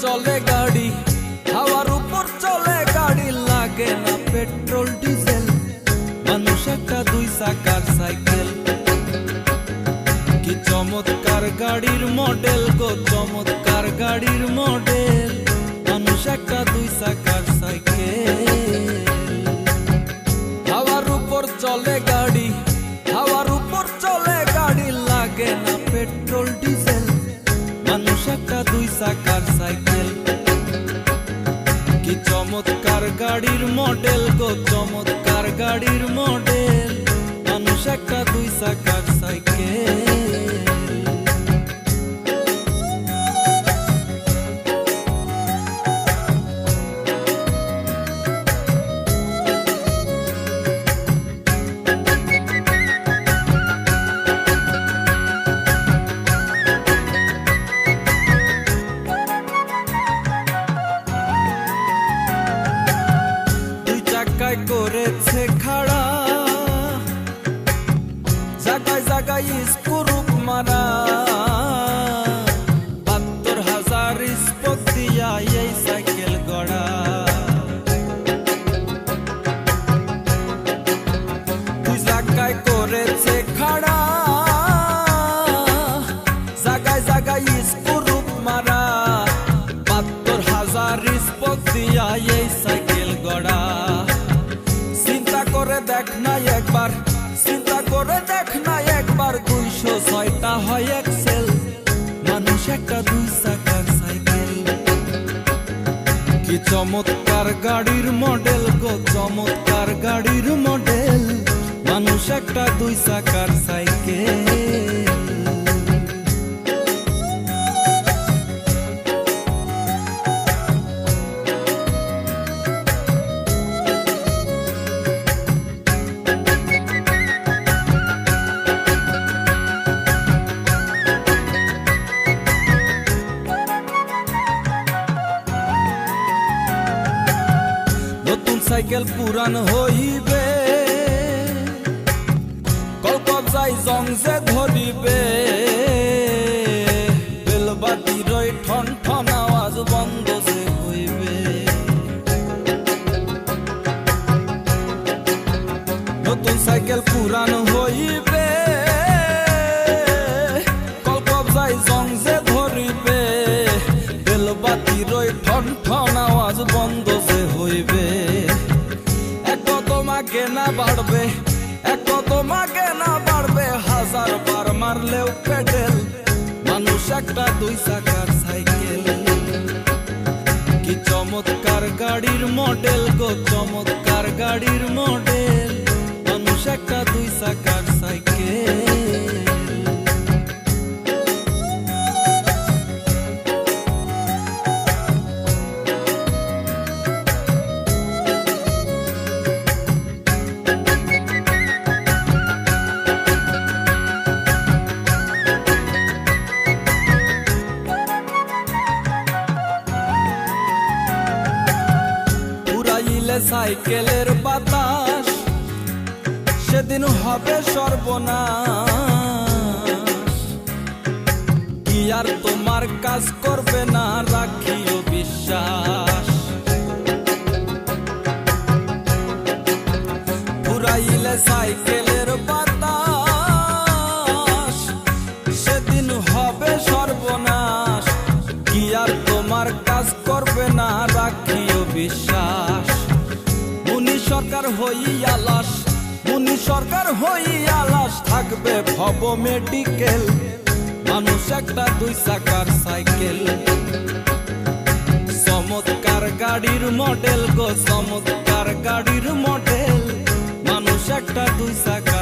চলে গাড়ি, হাওয়ার উপর চলে গাড়ি, লাগে না পেট্রোল ডিজেল, মানুষ একটা দুই চাকার সাইকেল। কি চমৎকার গাড়ির মডেল গো, চমৎকার গাড়ির মডেল, মানুষ একটা দুই চাকার সাইকেল। হাওয়ার উপর চলে গাড়ি, হাওয়ার উপর চলে গাড়ি, লাগে না পেট্রোল ডিজেল, মানুষ একটা দুই চাকার সাইকেল। কি চমৎকার গাড়ির মডেল গো, চমৎকার গাড়ির মডেল, মানুষ একটা দুই চাকার সাইকেল। করেছে খাড়া, জায়গায় জায়গায় স্ক্রুপ মারা, ৭২,০০০ স্পোক দিয়া এই সাইকেল গড়া। দুই জায়গায় করেছে খাড়া, জায়গায় জায়গায় স্ক্রুপ মারা, ৭২,০০০ স্পোক দিয়া এই সাইকেল গড়া। দেখ না একবার, চিন্তা করে দেখ না একবার, ২০৬টা হয় এক্সেল, মানুষ একটা দুই চাকার সাইকেল। কি চমৎকার গাড়ির মডেল গো, চমৎকার গাড়ির মডেল, মানুষ একটা দুই চাকার সাইকেল। সাইকেল পুরান হইবে, কলকবজাই জং যে ধরিবে, বেলবাতির ঠন ঠন আওয়াজ বন্ধ যে হইবে। নতুন সাইকেল পুরান হইবে, কলকবজাই জং যে ধরিবে, বেলবাতির ঠন ঠন আওয়াজ বন্ধ যে হইবে। তোমাকে না বাড়বে, এক তোমাকে না বাড়বে, ১০০০ বার মারলেও পেডেল, মানুষ একটা দুই চাকার সাইকেল। কি চমৎকার গাড়ির মডেল গো, চমৎকার গাড়ির মডেল, মানুষ একটা দুই চাকার সাইকেল। সাইকেলের বাতাস সেদিন হবে সর্বনাশ, কি আর তোমার কাজ করবে না, রাখিও বিশ্বাস। পুরাইলে সাইকেলের বাতাস সেদিন হবে সর্বনাশ, কি আর তোমার কাজ করবে না, রাখিও বিশ্বাস। সরকার হইয়া লাশ, মুনি সরকার হইয়া লাশ, থাকবে ভব মেডিকেল, মানুষ একটা দুই চাকার সাইকেল। চমৎকার গাড়ির মডেল গো, চমৎকার গাড়ির মডেল, মানুষ একটা দুই চাকার